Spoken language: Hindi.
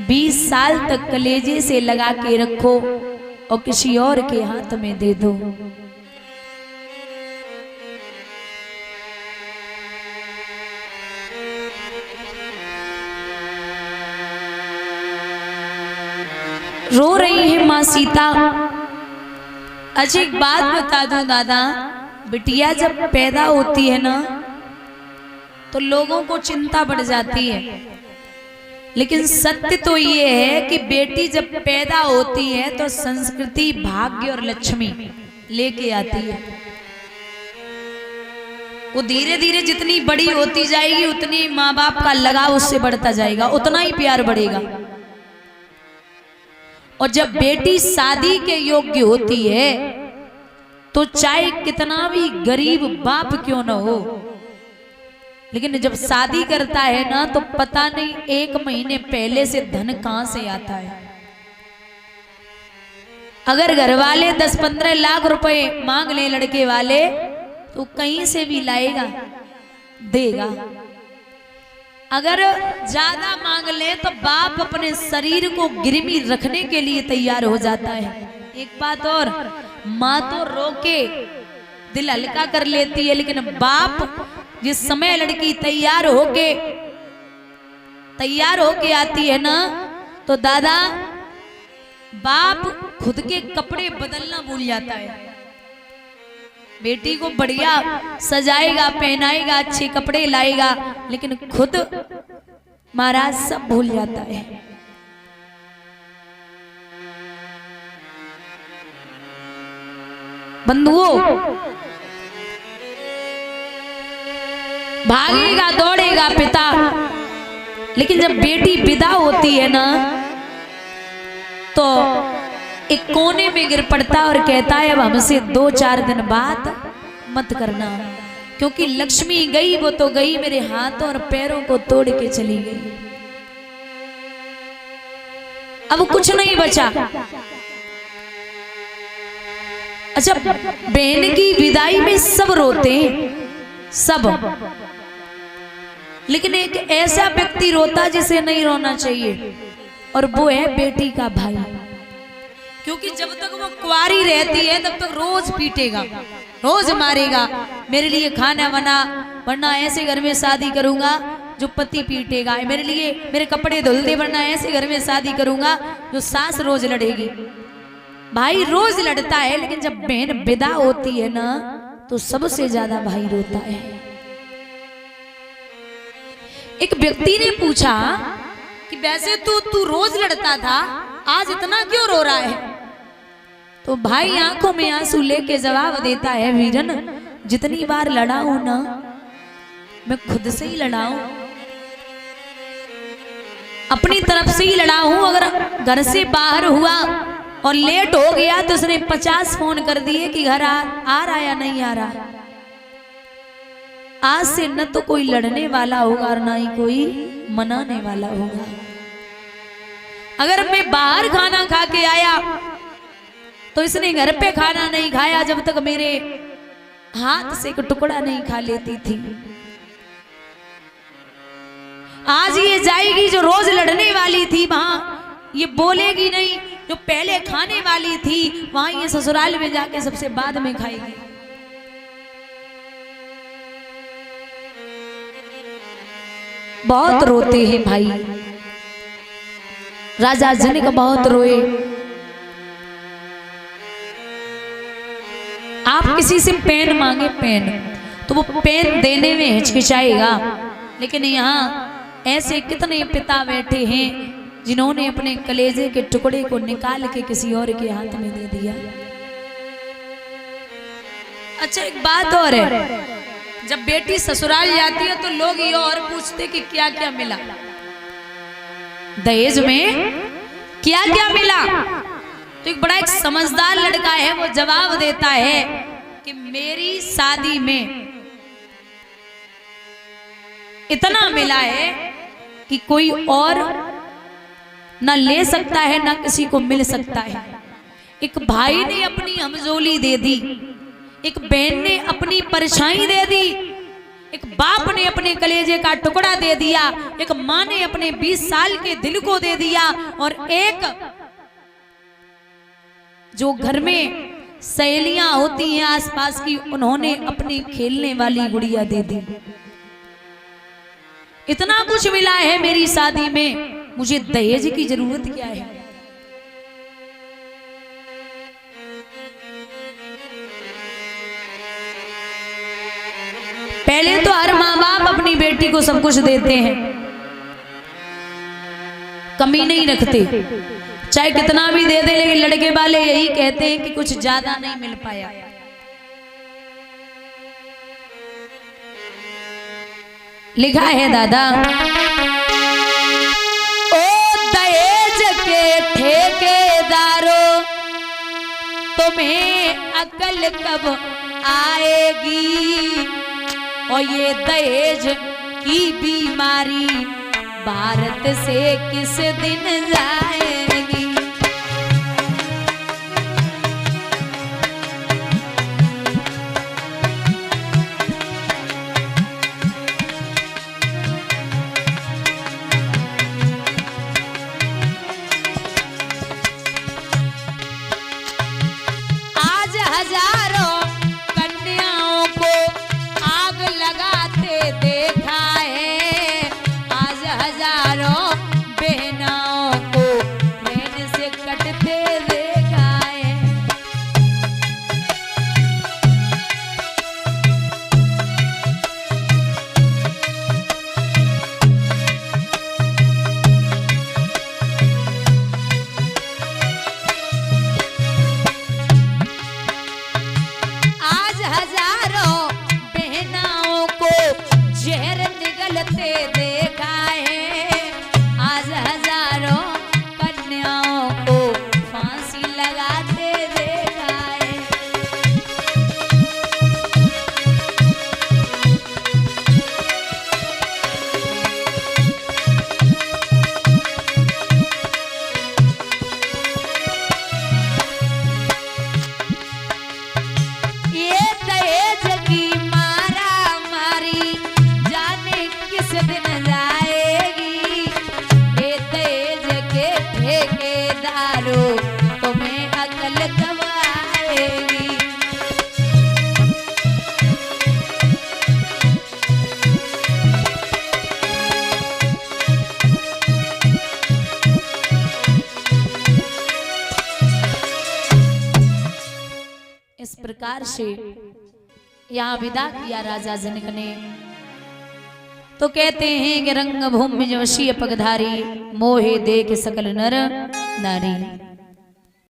20 साल तक कलेजे से लगा के रखो और किसी और के हाथ में दे दो। रो रही है माँ सीता। अच्छा एक बात बता दूं दादा, बिटिया जब पैदा होती है ना तो लोगों को चिंता बढ़ जाती है, लेकिन सत्य तो ये है कि बेटी जब पैदा होती है तो संस्कृति भाग्य और लक्ष्मी लेके आती है। वो धीरे धीरे जितनी बड़ी होती जाएगी उतनी माँ बाप का लगाव उससे बढ़ता जाएगा, उतना ही प्यार बढ़ेगा। और जब बेटी शादी के योग्य होती है तो चाहे कितना भी गरीब बाप क्यों न हो, लेकिन जब शादी करता है ना तो पता नहीं 1 महीने पहले से धन कहां से आता है। अगर घर वाले 10-15 लाख रुपए मांग ले लड़के वाले तो कहीं से भी लाएगा, देगा। अगर ज्यादा मांग ले तो बाप अपने शरीर को गिरवी रखने के लिए तैयार हो जाता है। एक बात और, माँ तो रो के दिल हल्का कर लेती है, लेकिन बाप जिस समय लड़की तैयार होके आती है ना तो दादा बाप खुद के कपड़े बदलना भूल जाता है। बेटी को बढ़िया सजाएगा, पहनाएगा, अच्छे कपड़े लाएगा, लेकिन खुद महाराज सब भूल जाता है। बंधुओं, भागेगा दौड़ेगा पिता, लेकिन जब बेटी विदा होती है ना तो एक कोने में गिर पड़ता और कहता है अब हमसे 2-4 दिन बात मत करना, क्योंकि लक्ष्मी गई वो तो गई, मेरे हाथों और पैरों को तोड़ के चली गई, अब कुछ नहीं बचा। अच्छा, बहन की विदाई में सब रोते हैं, सब, लेकिन एक ऐसा व्यक्ति रोता जिसे नहीं रोना चाहिए, और वो है बेटी का भाई। क्योंकि जब तक वो कुंवारी रहती है तब तक रोज पीटेगा, रोज मारेगा, मेरे लिए खाना बना, वरना ऐसे घर में शादी करूंगा जो पति पीटेगा, मेरे लिए मेरे कपड़े धुल दे, वरना ऐसे घर में शादी करूंगा जो सास रोज लड़ेगी। भाई रोज लड़ता है, लेकिन जब बहन विदा होती है ना तो सबसे ज्यादा भाई रोता है। एक व्यक्ति ने पूछा कि वैसे तू रोज लड़ता था, आज इतना क्यों रो रहा है? तो भाई आंखों में आंसू लेके जवाब देता है, वीरन जितनी बार लड़ा हूं ना मैं खुद से ही लड़ा हूं, अपनी तरफ से ही लड़ा हूं। अगर घर से बाहर हुआ और लेट हो गया तो उसने 50 फोन कर दिए कि घर आ रहा या नहीं आ रहा। आज से न तो कोई लड़ने वाला होगा और ना ही कोई मनाने वाला होगा। अगर मैं बाहर खाना खा के आया तो इसने घर पे खाना नहीं खाया जब तक मेरे हाथ से एक टुकड़ा नहीं खा लेती थी। आज ये जाएगी जो रोज लड़ने वाली थी वहां, ये बोलेगी नहीं, जो पहले खाने वाली थी वहां ये ससुराल में जाके सबसे बाद में खाएगी। बहुत रोते हैं भाई, राजा जनक बहुत रोए। आप किसी से पेन मांगे पेन तो वो पेन देने में हिचकिचाएगा, लेकिन यहाँ ऐसे कितने पिता बैठे हैं जिन्होंने अपने कलेजे के टुकड़े को निकाल के किसी और के हाथ में दे दिया। अच्छा एक बात और है, जब बेटी ससुराल जाती है तो लोग ये और पूछते कि क्या क्या मिला, दहेज में क्या क्या मिला। तो एक बड़ा एक समझदार लड़का है, वो जवाब देता है कि मेरी शादी में इतना मिला है कि कोई और ना ले सकता है ना किसी को मिल सकता है। एक भाई ने अपनी हमजोली दे दी, एक बहन ने अपनी परछाई दे दी, एक बाप ने अपने कलेजे का टुकड़ा दे दिया, एक माँ ने अपने 20 साल के दिल को दे दिया, और एक जो घर में सहेलियां होती हैं आसपास की, उन्होंने अपनी खेलने वाली गुड़िया दे दी। इतना कुछ मिला है मेरी शादी में, मुझे दहेज की जरूरत क्या है। पहले तो हर माँ बाप अपनी बेटी को सब कुछ देते हैं, कमी नहीं रखते, चाहे कितना भी दे दे, लेकिन लड़के वाले यही कहते हैं कि कुछ ज्यादा नहीं मिल पाया। लिखा है दादा, ओ दहेज के ठेकेदारों, तुम्हें अकल कब आएगी, और ये दहेज की बीमारी भारत से किस दिन जाएगी। आज हजारों कन्याओं को आग लगाते देखा है, आज हजारों बहनों को ट्रेन से कटते देखा है। आज हजारों बहनों को जहर निगलते देखा है, आज हजारों कन्याओं को फांसी लगाते देखा है। ये दहेज की मारा मारी जाने किस दिन जाएगी, ये दहेज के ठेकेदारों, तुम्हें अकल कब आएगी। इस प्रकार से यहाँ विदा किया राजा जनक ने। तो कहते हैं कि रंग भूमि जो वशीय पगधारी, मोहे देख सकल नर नारी।